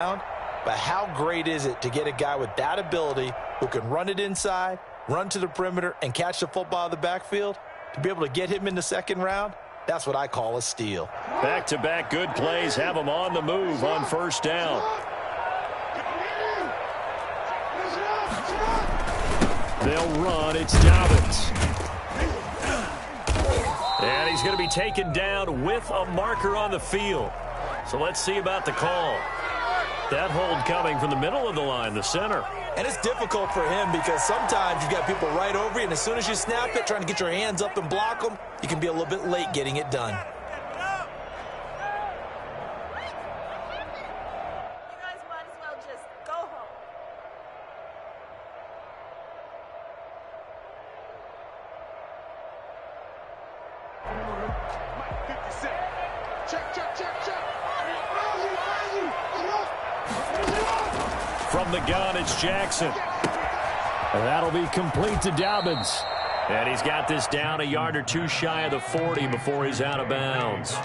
But how great is it to get a guy with that ability who can run it inside, run to the perimeter, and catch the football in the backfield? To be able to get him in the second round, that's what I call a steal. Back-to-back good plays have him on the move on first down. They'll run. It's Dobbins. And he's going to be taken down with a marker on the field. So let's see about the call. That hold coming from the middle of the line, the center. And it's difficult for him because sometimes you've got people right over you, and as soon as you snap it, trying to get your hands up and block them, you can be a little bit late getting it done. From the gun, it's Jackson. And that'll be complete to Dobbins. And he's got this down a yard or two shy of the 40 before he's out of bounds.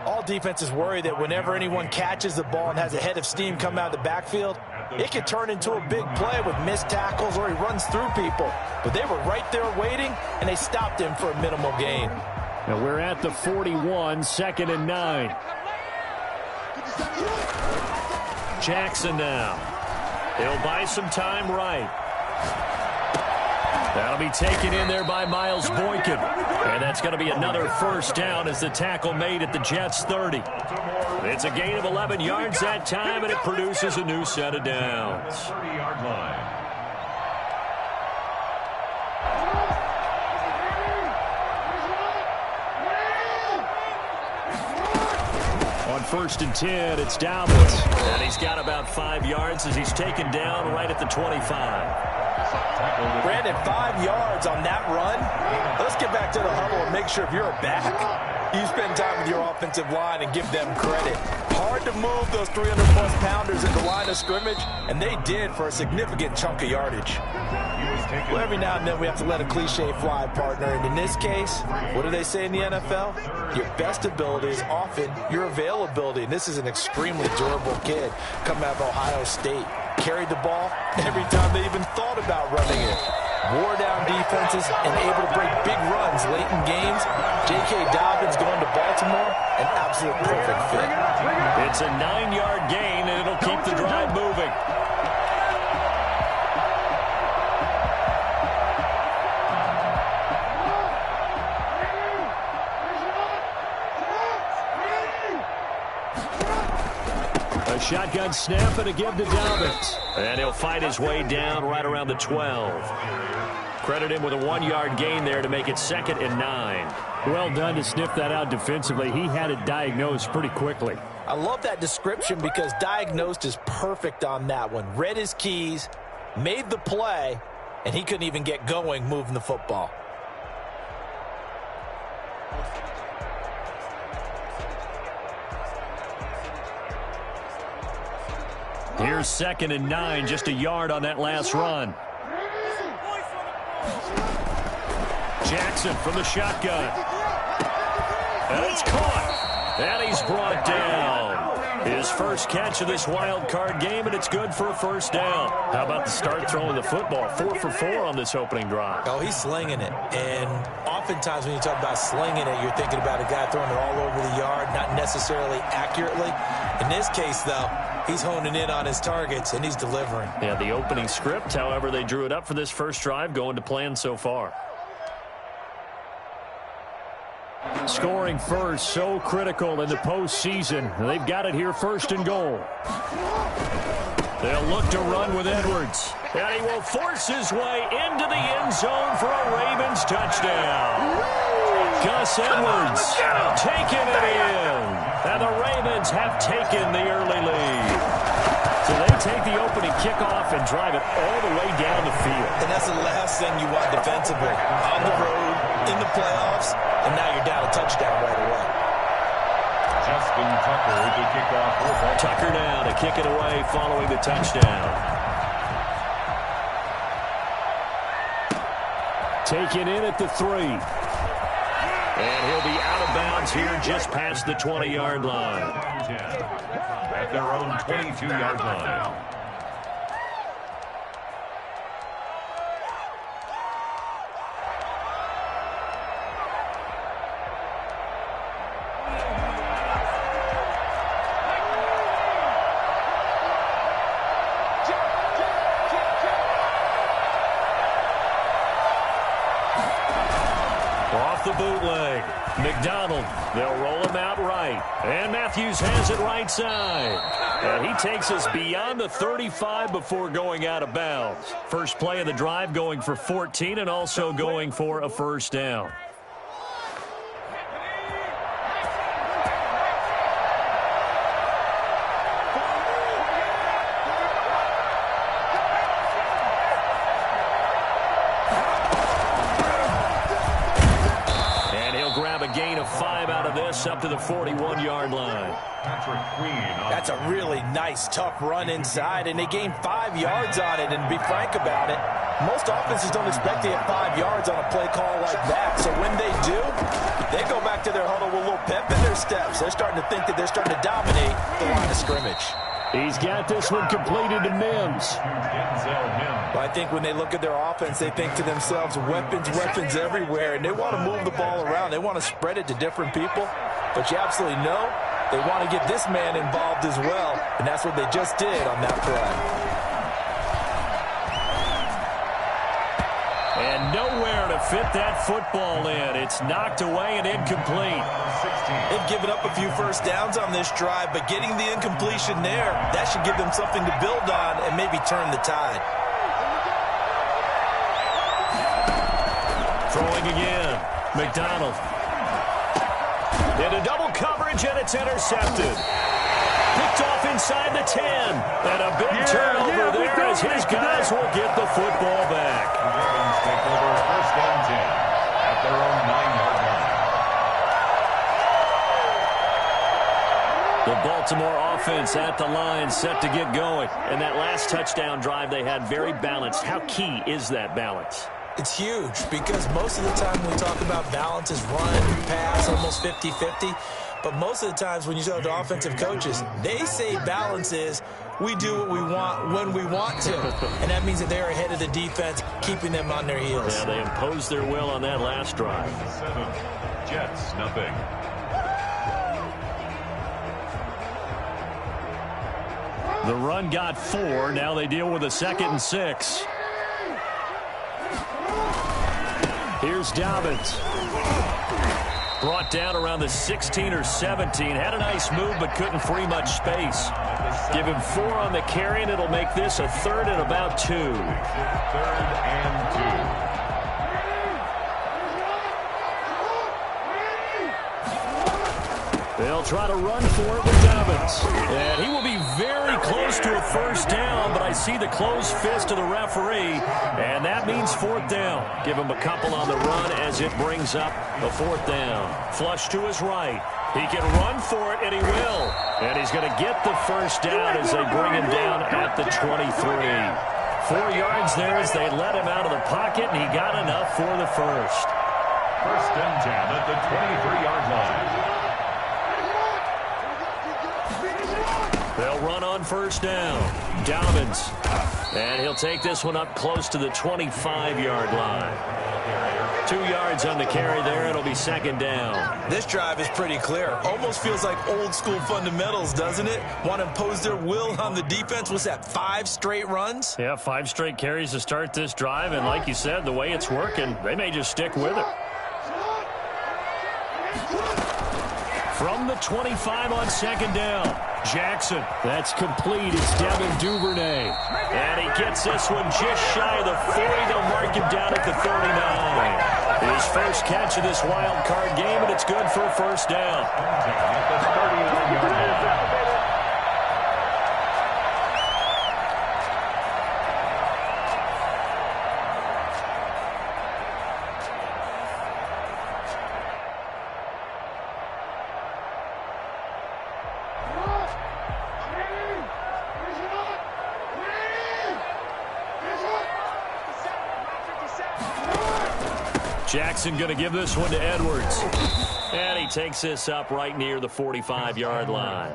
All defenses worry that whenever anyone catches the ball and has a head of steam come out of the backfield, it could turn into a big play with missed tackles or he runs through people. But they were right there waiting, and they stopped him for a minimal gain. Now we're at the 41, 2nd and 9. Jackson now. He'll buy some time right. That'll be taken in there by Miles Boykin. And that's going to be another first down as the tackle made at the Jets' 30. It's a gain of 11 yards that time, and it produces a new set of downs. 30-yard line. On 1st and 10, it's Dobbins. And he's got about 5 yards as he's taken down right at the 25. Brandon, 5 yards on that run. Let's get back to the huddle and make sure if you're a back, you spend time with your offensive line and give them credit. Hard to move those 300-plus pounders at the line of scrimmage, and they did for a significant chunk of yardage. Well, every now and then we have to let a cliche fly, partner. And in this case, what do they say in the NFL? Your best ability is often your availability. And this is an extremely durable kid coming out of Ohio State. Carried the ball every time they even thought about running it. Wore down defenses and able to break big runs late in games. J.K. Dobbins going to Baltimore, an absolute perfect fit. It's a 9-yard gain, and it'll keep the drive moving. A shotgun snap and a give to Dobbins. And he'll fight his way down right around the 12. Credit him with a 1-yard gain there to make it 2nd and 9. Well done to sniff that out defensively. He had it diagnosed pretty quickly. I love that description because diagnosed is perfect on that one. Read his keys, made the play, and he couldn't even get going moving the football. Here's 2nd and 9, just a yard on that last run. Jackson from the shotgun. And it's caught. And he's brought down. His first catch of this wild card game, and it's good for a first down. How about the start throwing the football? 4 for 4 on this opening drive. Oh, he's slinging it. And oftentimes when you talk about slinging it, you're thinking about a guy throwing it all over the yard, not necessarily accurately. In this case, though, he's honing in on his targets, and he's delivering. Yeah, the opening script, however, they drew it up for this first drive, going to plan so far. Scoring first, so critical in the postseason. They've got it here 1st and goal. They'll look to run with Edwards. And he will force his way into the end zone for a Ravens touchdown. Gus Edwards taking it in. And the Ravens have taken the early lead. So they take the opening kickoff and drive it all the way down the field. And that's the last thing you want defensively. On the road, in the playoffs, and now you're down a touchdown right away. Justin Tucker to kick off. Tucker now to kick it away following the touchdown. Taken in at the 3. And he'll be out of bounds here just past the 20-yard line. At their own 22-yard line. Off the bootleg. McDonald, they'll roll him out right. And Matthews has it right side. And he takes us beyond the 35 before going out of bounds. First play of the drive going for 14 and also going for a first down. Up to the 41-yard line. That's a really nice, tough run inside, and they gained 5 yards on it. And to be frank about it, most offenses don't expect to get 5 yards on a play call like that. So when they do, they go back to their huddle with a little pep in their steps. They're starting to think that they're starting to dominate the line of scrimmage. He's got this one completed to Mims. I think when they look at their offense, they think to themselves, weapons, weapons everywhere, and they want to move the ball around. They want to spread it to different people, but you absolutely know they want to get this man involved as well, and that's what they just did on that play. And nowhere to fit that football in. It's knocked away and incomplete. They've given up a few first downs on this drive, but getting the incompletion there, that should give them something to build on and maybe turn the tide. Throwing again. McDonald. Into double coverage, and it's intercepted. Picked off inside the 10. And a big turnover there as his guys will get the football back. Ravens take over first down 10 at their own 9-yard line. The Baltimore offense at the line, set to get going. And that last touchdown drive they had very balanced. How key is that balance? It's huge because most of the time when we talk about balance is run, pass, almost 50-50. But most of the times when you talk to offensive coaches, they say balance is we do what we want when we want to. And that means that they're ahead of the defense, keeping them on their heels. Yeah, they imposed their will on that last drive. 7, Jets, nothing. The run got 4. Now they deal with a 2nd and 6. Here's Dobbins. Brought down around the 16 or 17. Had a nice move, but couldn't free much space. Give him 4 on the carry, and it'll make this a 3rd and about 2. 3rd and 2. They'll try to run for it with Dobbins. And he will be very close to a first down, but I see the closed fist of the referee, and that means 4th down. Give him a couple on the run as it brings up a 4th down. Flush to his right. He can run for it, and he will. And he's going to get the first down as they bring him down at the 23. 4 yards there as they let him out of the pocket, and he got enough for the first. First and 10 at the 23-yard line. They'll run on first down. Dobbins. And he'll take this one up close to the 25-yard line. 2 yards on the carry there. It'll be 2nd down. This drive is pretty clear. Almost feels like old school fundamentals, doesn't it? Want to impose their will on the defense. What's that, 5 straight runs? Yeah, 5 straight carries to start this drive. And like you said, the way it's working, they may just stick with it. From the 25 on 2nd down. Jackson, that's complete. It's Devin Duvernay. And he gets this one just shy of the 40. They'll mark him down at the 39. His first catch of this wild card game, and it's good for a first down. At the 39-yard line. Jackson going to give this one to Edwards. And he takes this up right near the 45-yard line.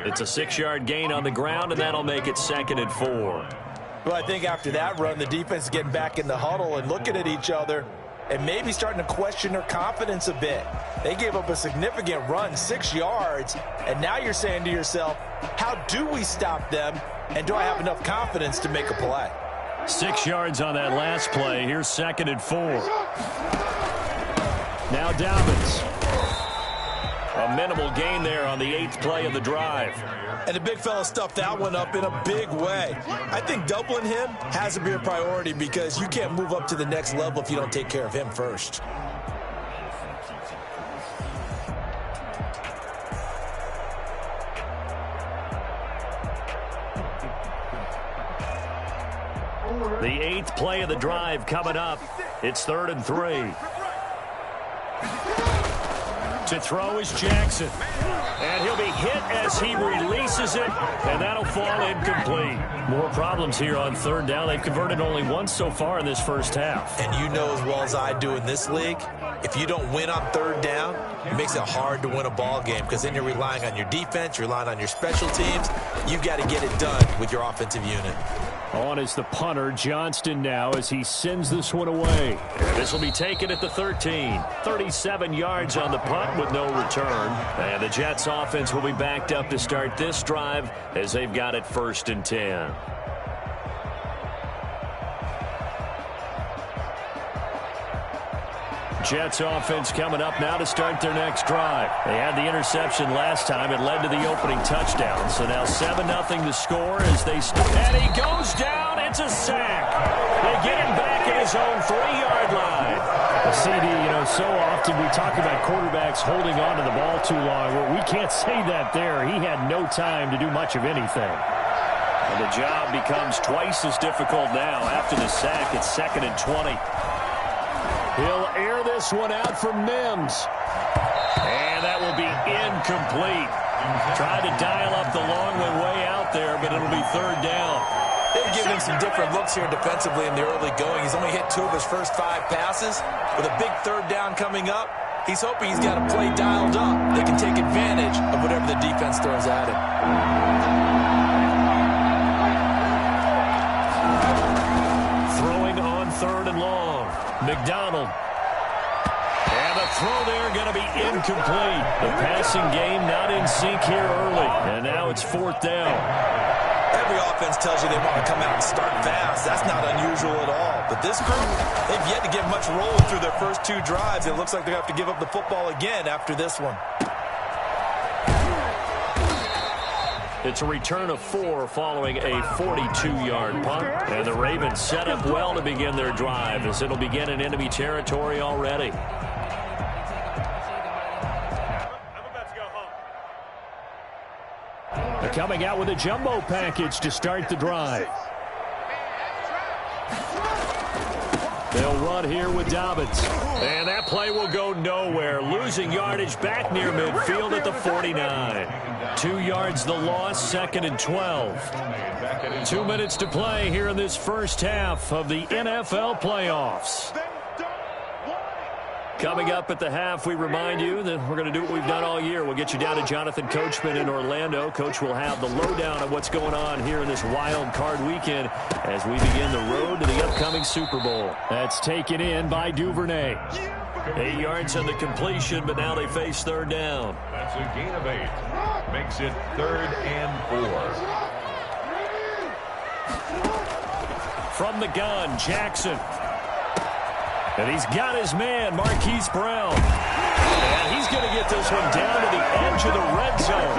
It's a 6-yard gain on the ground, and that'll make it 2nd and 4. Well, I think after that run, the defense is getting back in the huddle and looking at each other and maybe starting to question their confidence a bit. They gave up a significant run, 6 yards, and now you're saying to yourself, how do we stop them, and do I have enough confidence to make a play? 6 yards on that last play. Here's 2nd and 4. Now Dobbins. A minimal gain there on the 8th play of the drive. And the big fella stuffed that one up in a big way. I think doubling him has to be a priority because you can't move up to the next level if you don't take care of him first. The 8th play of the drive coming up. It's 3rd and 3. To throw is Jackson. And he'll be hit as he releases it, and that'll fall incomplete. More problems here on 3rd down. They've converted only once so far in this first half. And you know as well as I do in this league, if you don't win on 3rd down, it makes it hard to win a ball game because then you're relying on your defense, you're relying on your special teams. You've got to get it done with your offensive unit. On is the punter, Johnston, now as he sends this one away. This will be taken at the 13. 37 yards on the punt with no return. And the Jets offense will be backed up to start this drive as they've got it 1st and 10. Jets offense coming up now to start their next drive. They had the interception last time. It led to the opening touchdown. So now 7-0 to score as they and he goes down. It's a sack. They get him back at his own 3-yard line. CD, you know, so often we talk about quarterbacks holding on to the ball too long. Well, we can't say that there. He had no time to do much of anything. And the job becomes twice as difficult now after the sack. It's 2nd and 20. He'll air this one out for Mims. And that will be incomplete. Tried to dial up the long one way out there, but it'll be 3rd down. They've given him some different looks here defensively in the early going. He's only hit 2 of his first 5 passes. With a big 3rd down coming up, he's hoping he's got a play dialed up. They can take advantage of whatever the defense throws at him. Throwing on 3rd and long. McDonald. And the throw there going to be incomplete. The passing game not in sync here early. And now it's 4th down. Every offense tells you they want to come out and start fast. That's not unusual at all. But this group, they've yet to get much rolling through their first 2 drives. It looks like they have to give up the football again after this one. It's a return of 4 following a 42-yard punt. And the Ravens set up well to begin their drive as it'll begin in enemy territory already. They're coming out with a jumbo package to start the drive. They'll run here with Dobbins. And that play will go nowhere. Losing yardage back near midfield at the 49. 2 yards the loss, 2nd and 12. 2 minutes to play here in this first half of the NFL playoffs. Coming up at the half, we remind you that we're going to do what we've done all year. We'll get you down to Jonathan Coachman in Orlando. Coach will have the lowdown of what's going on here in this wild card weekend as we begin the road to the upcoming Super Bowl. That's taken in by Duvernay. 8 yards on the completion, but now they face 3rd down. That's a gain of 8. Makes it 3rd and 4. From the gun, Jackson. And he's got his man, Marquise Brown. And he's going to get this one down to the edge of the red zone.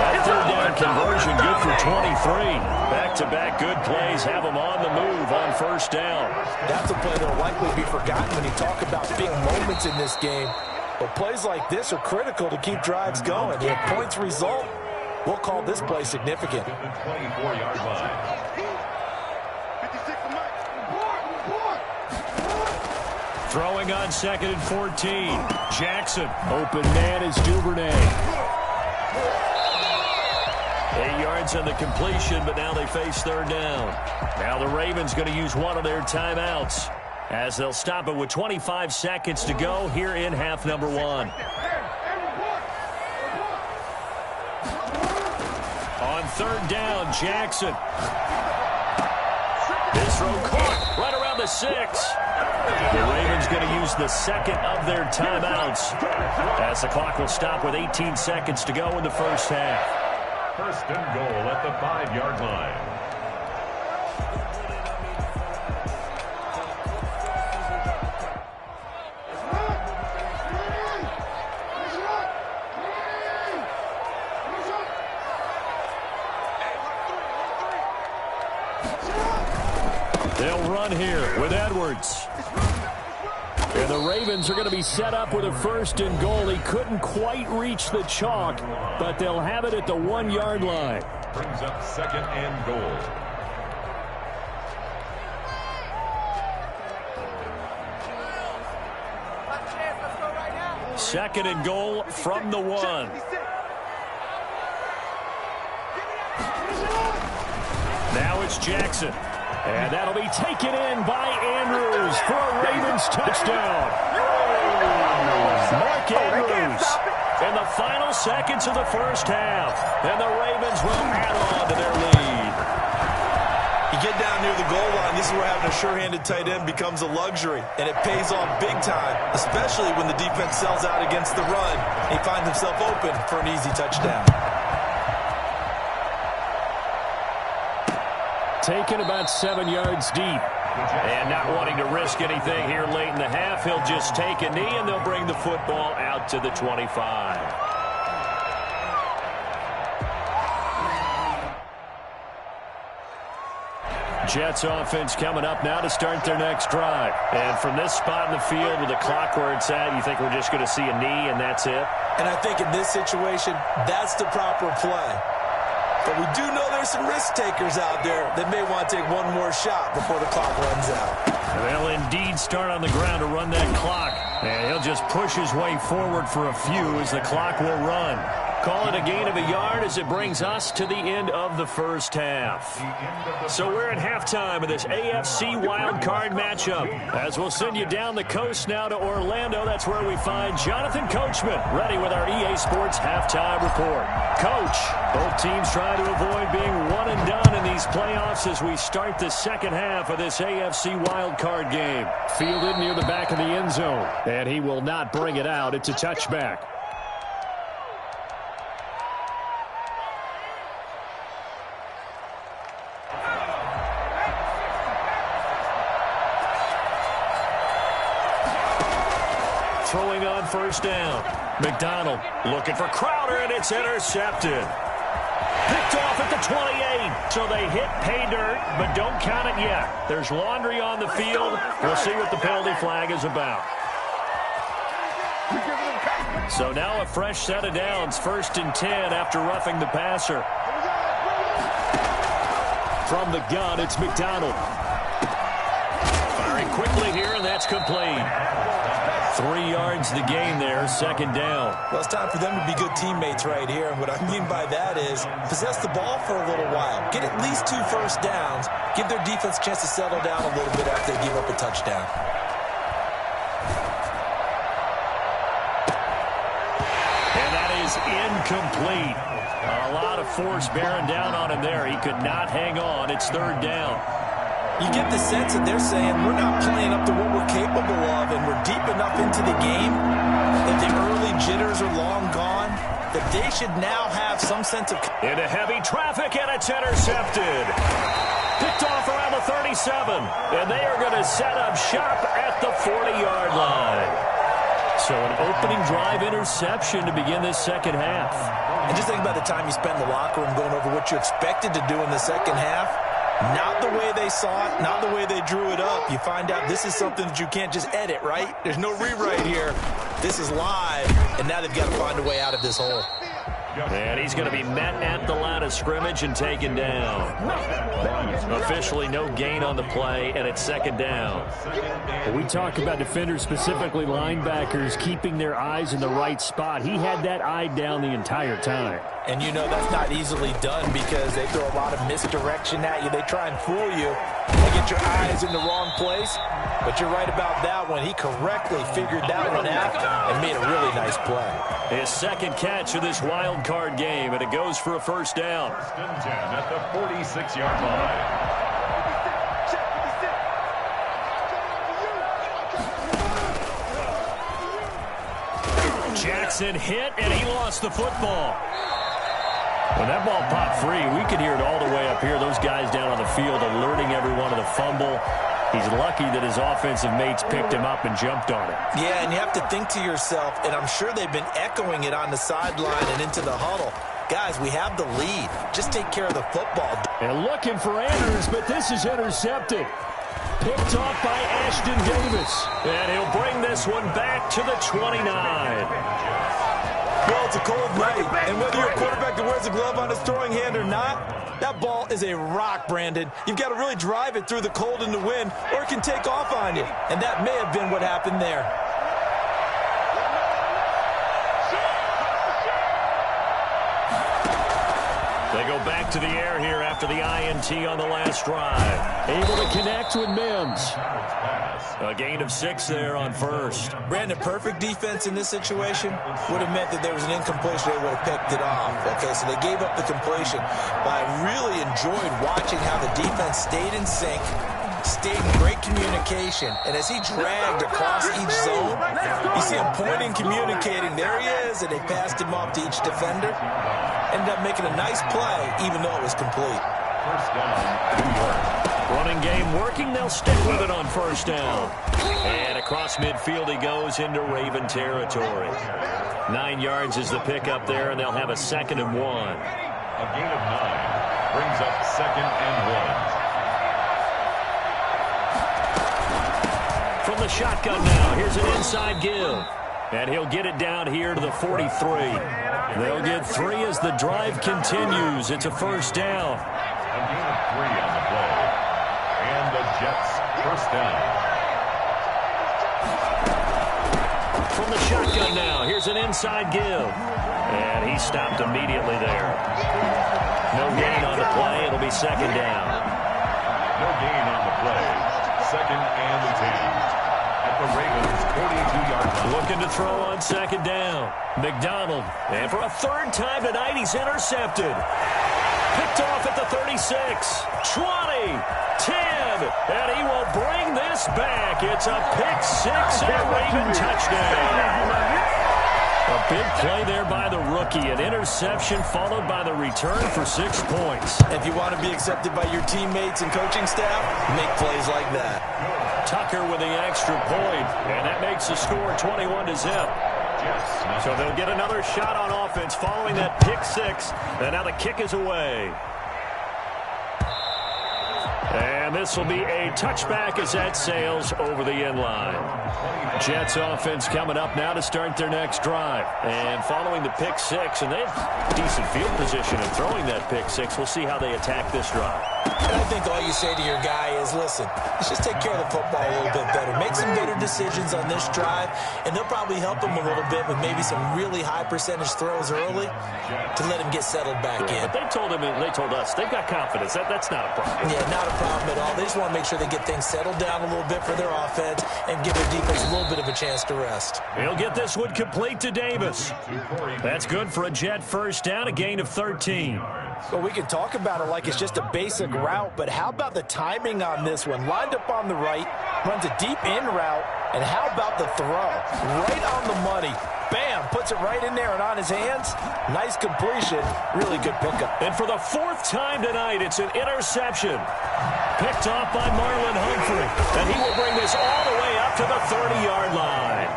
That 3rd down conversion good for 23. Back-to-back good plays have them on the move on 1st down. That's a play that will likely be forgotten when you talk about big moments in this game. But plays like this are critical to keep drives going. If points result, we'll call this play significant. 24-yard line. Throwing on 2nd and 14. Jackson. Open man is Duvernay. 8 yards on the completion, but now they face 3rd down. Now the Ravens going to use one of their timeouts. as they'll stop it with 25 seconds to go here in half number 1. On third down, Jackson. This throw caught right around the 6. The Ravens going to use the second of their timeouts as the clock will stop with 18 seconds to go in the first half. First and goal at the 5-yard line. They'll run here with Edwards. And the Ravens are going to be set up with a first and goal. He couldn't quite reach the chalk, but they'll have it at the 1-yard line. Brings up second and goal. Second and goal from the 1. Now it's Jackson. And that'll be taken in by Andrews for a Ravens touchdown. Mark Andrews in the final seconds of the first half. And the Ravens will add on to their lead. You get down near the goal line, this is where having a sure-handed tight end becomes a luxury. And it pays off big time, especially when the defense sells out against the run. He finds himself open for an easy touchdown. Taken about 7 yards deep. And not wanting to risk anything here late in the half, he'll just take a knee, and they'll bring the football out to the 25. Jets offense coming up now to start their next drive. And from this spot in the field with the clock where it's at, you think we're just going to see a knee and that's it? And I think in this situation, that's the proper play. But we do know there's some risk takers out there that may want to take one more shot before the clock runs out. They'll indeed start on the ground to run that clock. And he'll just push his way forward for a few as the clock will run. Call it a gain of a yard as it brings us to the end of the first half. So we're at halftime of this AFC wildcard matchup. As we'll send you down the coast now to Orlando, that's where we find Jonathan Coachman ready with our EA Sports halftime report. Coach, both teams trying to avoid being one and done in these playoffs as we start the second half of this AFC wildcard game. Fielded near the back of the end zone, and he will not bring it out. It's a touchback. Throwing on first down. McDonald looking for Crowder, and it's intercepted. Picked off at the 28. So they hit pay dirt, but don't count it yet. There's laundry on the field. We'll see what the penalty flag is about. So now a fresh set of downs. 1st and 10 after roughing the passer. From the gun, it's McDonald. Firing quickly here, and that's complete. 3 yards the gain there, 2nd down. Well, it's time for them to be good teammates right here. And what I mean by that is possess the ball for a little while. Get at least 2 first downs. Give their defense a chance to settle down a little bit after they give up a touchdown. And that is incomplete. A lot of force bearing down on him there. He could not hang on. It's 3rd down. You get the sense that they're saying we're not playing up to what we're capable of, and we're deep enough into the game that the early jitters are long gone, that they should now have some sense of... Into heavy traffic, and it's intercepted. Picked off around the 37, and they are going to set up shop at the 40-yard line. So an opening drive interception to begin this second half. And just think about the time you spent in the locker room going over what you expected to do in the second half. Not the way they saw it, not the way they drew it up. You find out this is something that you can't just edit, right? There's no rewrite here. This is live, and now they've got to find a way out of this hole. And he's going to be met at the line of scrimmage and taken down. Officially no gain on the play, and it's 2nd down. When we talk about defenders, specifically linebackers, keeping their eyes in the right spot, he had that eye down the entire time. And you know that's not easily done because they throw a lot of misdirection at you. They try and fool you. to get your eyes in the wrong place. But you're right about that one. He correctly figured that one out and made a really nice play. His second catch of this wild card game, and it goes for a first down. First and 10 at the 46-yard line. Jackson hit, and he lost the football. When that ball popped free, we could hear it all the way up here. Those guys down on the field alerting everyone of the fumble. He's lucky that his offensive mates picked him up and jumped on it. Yeah, and you have to think to yourself, and I'm sure they've been echoing it on the sideline and into the huddle. Guys, we have the lead. Just take care of the football. And looking for Andrews, but this is intercepted. Picked off by Ashton Davis. And he'll bring this one back to the 29. Well, it's a cold night, and whether you're a quarterback that wears a glove on his throwing hand or not, that ball is a rock, Brandon. You've got to really drive it through the cold and the wind, or it can take off on you. And that may have been what happened there. They go back to the air here after the INT on the last drive. Able to connect with Mims. A gain of 6 there on first. Brandon, perfect defense in this situation would have meant that there was an incompletion. They would have picked it off. Okay, so they gave up the completion. But I really enjoyed watching how the defense stayed in sync, stayed in great communication. And as he dragged across each zone, you see him pointing, communicating. There he is, and they passed him off to each defender. Ended up making a nice play, even though it was complete. First down, New York. Running game working. They'll stick with it on first down. And across midfield he goes into Raven territory. 9 yards is the pickup there, and they'll have a 2nd and 1. A gain of 9 brings up 2nd and 1. From the shotgun now, here's an inside give. And he'll get it down here to the 43. They'll get 3 as the drive continues. It's a first down. A gain of 3 on the play. And the Jets first down. From the shotgun now, here's an inside give. And he stopped immediately there. No gain on the play. It'll be 2nd down. No gain on the play. 2nd and 10. At the Ravens' 42-yard line. Looking to throw on 2nd down. McDonald. And for a 3rd time tonight, he's intercepted. Picked off at the 36, 20, 10, and he will bring this back. It's a pick 6 and a Raven touchdown. A big play there by the rookie. An interception followed by the return for 6 points. If you want to be accepted by your teammates and coaching staff, make plays like that. Tucker with the extra point, and that makes the score 21-0. So they'll get another shot on offense following that pick 6, and now the kick is away. And this will be a touchback as that sails over the end line. Jets offense coming up now to start their next drive. And following the pick 6, and they have decent field position in throwing that pick 6. We'll see how they attack this drive. And I think all you say to your guy is, listen, let's just take care of the football a little bit better. Make some better decisions on this drive, and they'll probably help him a little bit with maybe some really high percentage throws early to let him get settled back in. But they told us they've got confidence. That's not a problem. Yeah, not a problem at all. They just want to make sure they get things settled down a little bit for their offense and give their defense a little bit of a chance to rest. He'll get this one complete to Davis. That's good for a Jet first down, a gain of 13. Well, we can talk about it like it's just a basic route, but how about the timing on this one? Lined up on the right, runs a deep in route, and how about the throw? Right on the money. Bam, puts it right in there and on his hands. Nice completion. Really good pickup. And for the 4th time tonight, it's an interception. Picked off by Marlon Humphrey. And he will bring this all the way up to the 30-yard line.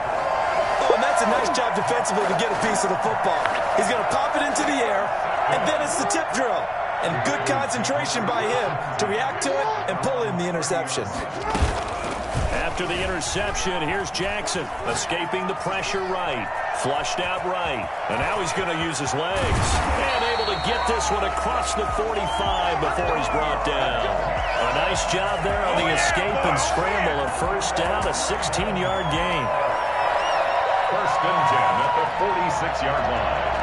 Oh, and that's a nice job defensively to get a piece of the football. He's going to pop it into the air, and then it's the tip drill. And good concentration by him to react to it and pull in the interception. After the interception, here's Jackson, escaping the pressure right, flushed out right, and now he's going to use his legs, and able to get this one across the 45 before he's brought down. A nice job there on the escape and scramble, a first down, a 16-yard gain. First and 10 at the 46-yard line.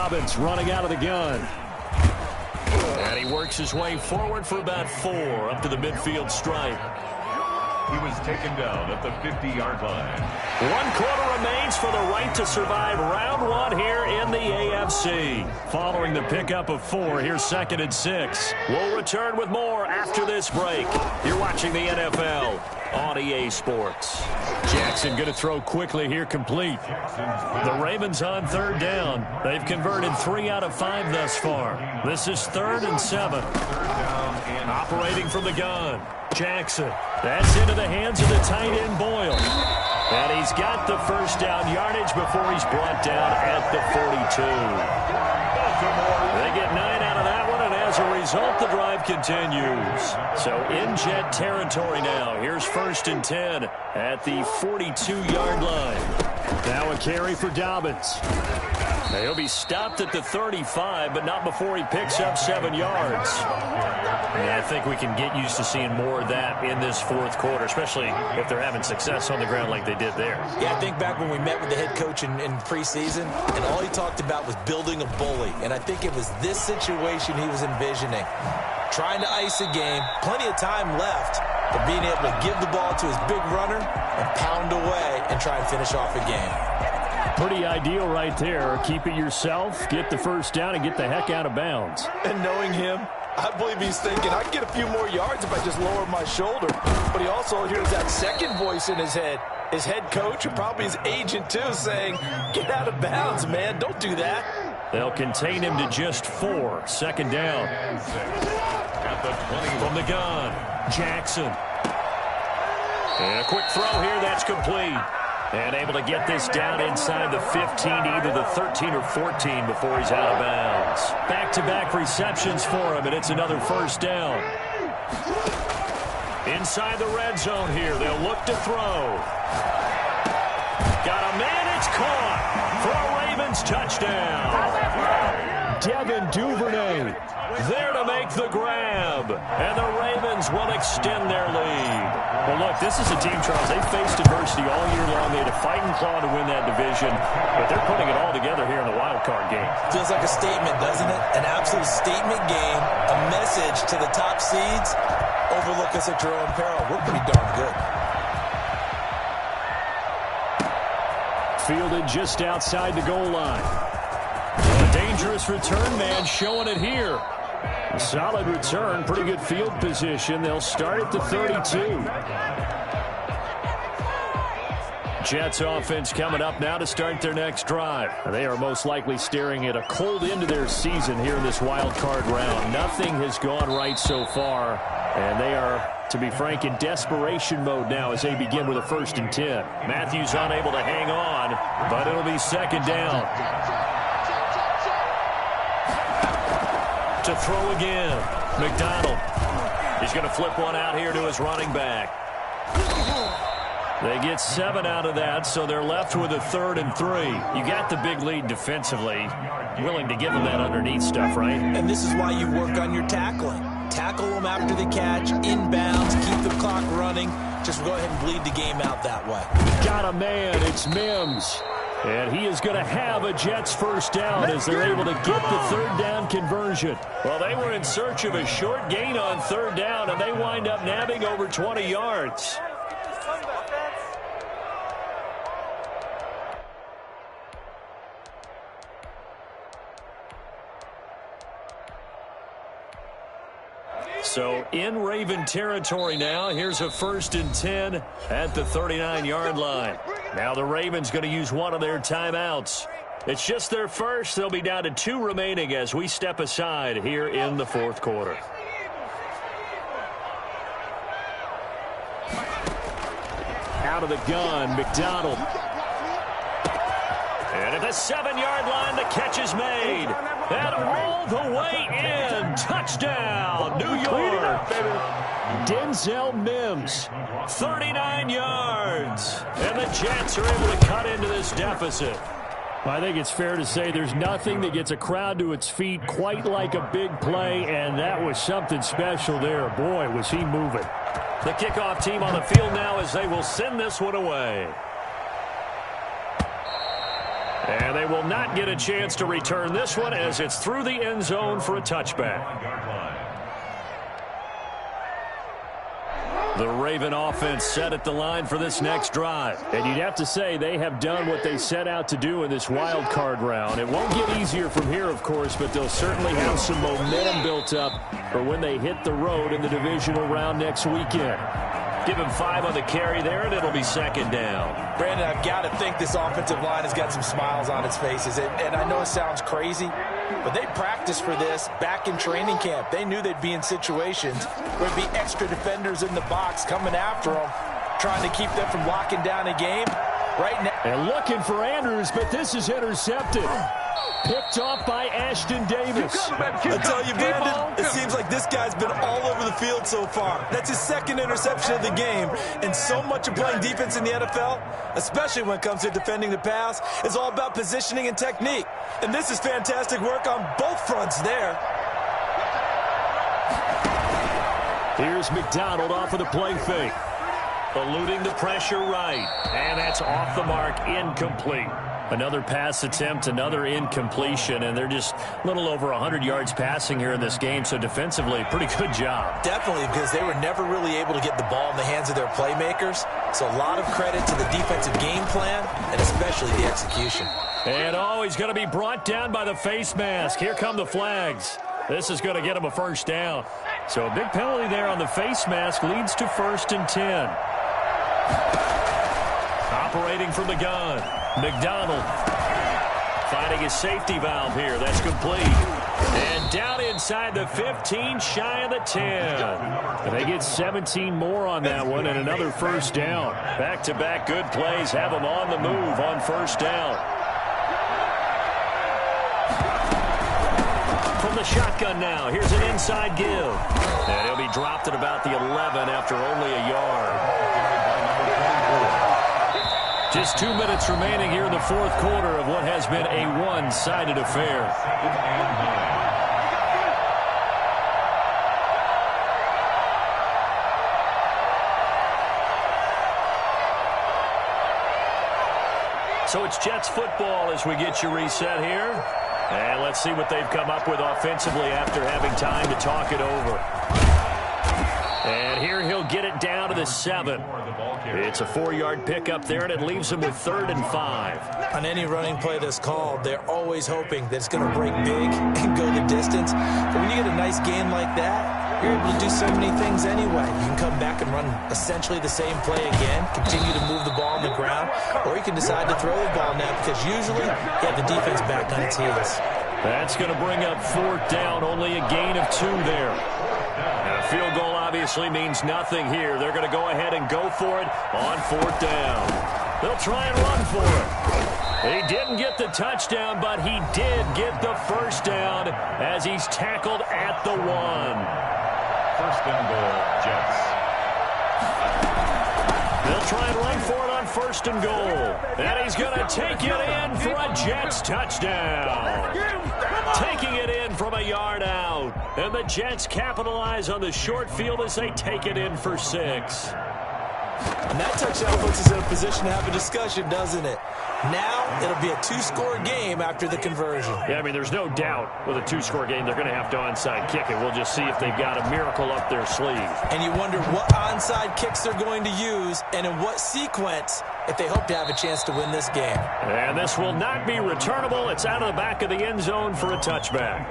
Dobbins running out of the gun. And he works his way forward for about 4 up to the midfield stripe. He was taken down at the 50-yard line. 1 quarter remains for the right to survive round 1 here in the AFC. Following the pickup of 4, here's 2nd and 6. We'll return with more after this break. You're watching the NFL on EA Sports. Jackson going to throw quickly here, complete. The Ravens on 3rd down. They've converted 3 out of 5 thus far. This is 3rd and 7. Operating from the gun. Jackson. That's into the hands of the tight end, Boyle. And he's got the first down yardage before he's brought down at the 42. They get 9 out of that one, and as a result, the drive continues. So in Jet territory now. Here's 1st and 10 at the 42-yard line. Now a carry for Dobbins. Now he'll be stopped at the 35, but not before he picks up 7 yards. Yeah, I think we can get used to seeing more of that in this 4th quarter, especially if they're having success on the ground like they did there. Yeah, I think back when we met with the head coach in preseason, and all he talked about was building a bully. And I think it was this situation he was envisioning. Trying to ice a game, plenty of time left, but being able to give the ball to his big runner and pound away and try and finish off a game. Pretty ideal right there. Keep it yourself, get the first down, and get the heck out of bounds. And knowing him, I believe he's thinking, I can get a few more yards if I just lower my shoulder. But he also hears that second voice in his head. His head coach and probably his agent, too, saying, get out of bounds, man. Don't do that. They'll contain him to just 4. 2nd down. At the 20. From the gun, Jackson. And a quick throw here, that's complete. And able to get this down inside the 15 to either the 13 or 14 before he's out of bounds. Back-to-back receptions for him, and it's another first down. Inside the red zone here, they'll look to throw. Got a man, it's caught for a Ravens touchdown. Devin Duvernay there to make the grab, and the Ravens will extend their lead. Well, look, this is a team, Charles, they faced adversity all year long. They had to fight and claw to win that division, but they're putting it all together here in the wild card game. Feels like a statement, doesn't it? An absolute statement game, a message to the top seeds. Overlook us at your own peril. We're pretty darn good. Fielded just outside the goal line. A dangerous return man showing it here. A solid return, pretty good field position. They'll start at the 32. Jets offense coming up now to start their next drive. They are most likely staring at a cold end to their season here in this wild card round. Nothing has gone right so far, and they are, to be frank, in desperation mode now as they begin with a 1st and 10. Matthews unable to hang on, but it'll be 2nd down. To throw again, McDonald. He's going to flip one out here to his running back. They get 7 out of that, so they're left with a 3rd and 3. You got the big lead defensively. Willing to give them that underneath stuff, right? And this is why you work on your tackling. Tackle them after the catch, inbounds, keep the clock running. Just go ahead and bleed the game out that way. Got a man, it's Mims. And he is going to have a Jets first down as they're able to get the 3rd down conversion. Well, they were in search of a short gain on 3rd down, and they wind up nabbing over 20 yards. So in Raven territory now. Here's a 1st and 10 at the 39-yard line. Now the Ravens going to use one of their timeouts. It's just their first. They'll be down to 2 remaining as we step aside here in the 4th quarter. Out of the gun, McDonald. And at the 7-yard line, the catch is made. And all the way in. Touchdown, New York. Denzel Mims, 39 yards. And the Jets are able to cut into this deficit. I think it's fair to say there's nothing that gets a crowd to its feet quite like a big play, and that was something special there. Boy, was he moving. The kickoff team on the field now as they will send this one away. And they will not get a chance to return this one as it's through the end zone for a touchback. The Raven offense set at the line for this next drive. And you'd have to say they have done what they set out to do in this wild card round. It won't get easier from here, of course, but they'll certainly have some momentum built up for when they hit the road in the divisional round next weekend. Give him 5 on the carry there, and it'll be second down. Brandon, I've got to think this offensive line has got some smiles on its faces. And I know it sounds crazy, but they practiced for this back in training camp. They knew they'd be in situations where there'd be extra defenders in the box coming after them, trying to keep them from locking down a game. Right now. And looking for Andrews, but this is intercepted. Picked off by Ashton Davis. I tell you, Brandon, it seems like this guy's been all over the field so far. That's his second interception of the game. And so much of playing defense in the NFL, especially when it comes to defending the pass, is all about positioning and technique. And this is fantastic work on both fronts there. Here's McDonald off of the play fake. Eluding the pressure right. And that's off the mark, incomplete. Another pass attempt, another incompletion, and they're just a little over 100 yards passing here in this game, so defensively, pretty good job. Definitely, because they were never really able to get the ball in the hands of their playmakers. So a lot of credit to the defensive game plan, and especially the execution. And he's going to be brought down by the face mask. Here come the flags. This is going to get him a first down. So a big penalty there on the face mask leads to 1st and 10. Operating from the gun. McDonald finding his safety valve here. That's complete. And down inside the 15, shy of the 10. And they get 17 more on that one and another first down. Back-to-back good plays have them on the move on first down. From the shotgun now, here's an inside give. And he'll be dropped at about the 11 after only a yard. Just 2 minutes remaining here in the fourth quarter of what has been a one-sided affair. So it's Jets football as we get you reset here. And let's see what they've come up with offensively after having time to talk it over. And here he'll get it down to the 7. It's a 4-yard pickup there, and it leaves him with 3rd and 5. On any running play that's called, they're always hoping that it's going to break big and go the distance. But when you get a nice gain like that, you're able to do so many things anyway. You can come back and run essentially the same play again, continue to move the ball on the ground, or you can decide to throw the ball now because usually you have the defense back on its heels. That's going to bring up 4th down, only a gain of 2 there. And a field goal obviously means nothing here. They're going to go ahead and go for it on 4th down. They'll try and run for it. He didn't get the touchdown, but he did get the first down as he's tackled at the 1. 1st and goal, Jets. They'll try and run for it on 1st and goal. And he's going to take it in for a Jets touchdown. Taking it in from a yard out. And the Jets capitalize on the short field as they take it in for 6. And that touchdown puts us in a position to have a discussion, doesn't it? Now it'll be a 2-score game after the conversion. Yeah, I mean, there's no doubt with a 2-score game they're going to have to onside kick it. We'll just see if they've got a miracle up their sleeve. And you wonder what onside kicks they're going to use and in what sequence if they hope to have a chance to win this game. And this will not be returnable. It's out of the back of the end zone for a touchback.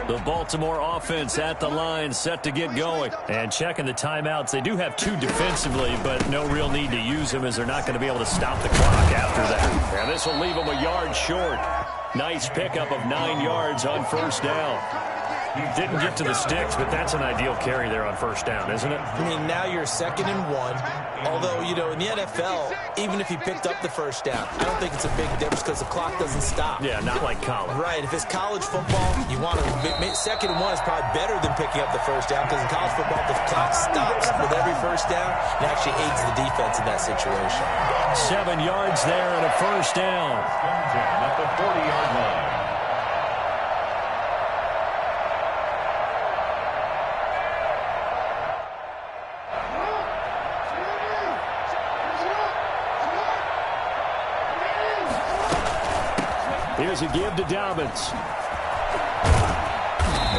The Baltimore offense at the line, set to get going. And checking the timeouts. They do have 2 defensively, but no real need to use them as they're not going to be able to stop the clock after that. And this will leave them a yard short. Nice pickup of 9 yards on 1st down. Didn't get to the sticks, but that's an ideal carry there on 1st down, isn't it? I mean, now you're 2nd and 1. Although, you know, in the NFL, even if he picked up the 1st down, I don't think it's a big difference because the clock doesn't stop. Yeah, not like college. Right. If it's college football, you want to 2nd and 1 is probably better than picking up the 1st down because in college football, the clock stops with every 1st down and actually aids the defense in that situation. 7 yards there and a 1st down. At the 40-yard line. is a give to Dobbins.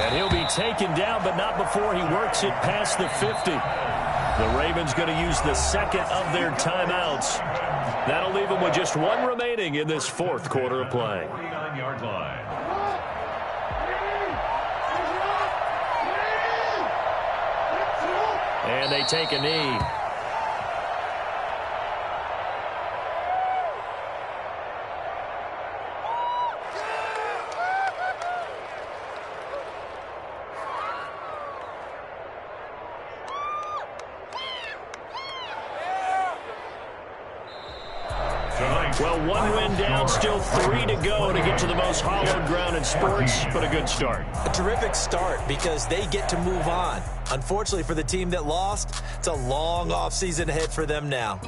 And he'll be taken down, but not before he works it past the 50. The Ravens going to use the second of their timeouts. That'll leave them with just one remaining in this fourth quarter of play. 49-yard line. And they take a knee. Well, one win down, still 3 to go to get to the most hallowed ground in sports, but a good start. A terrific start because they get to move on. Unfortunately for the team that lost, it's a long offseason ahead for them now.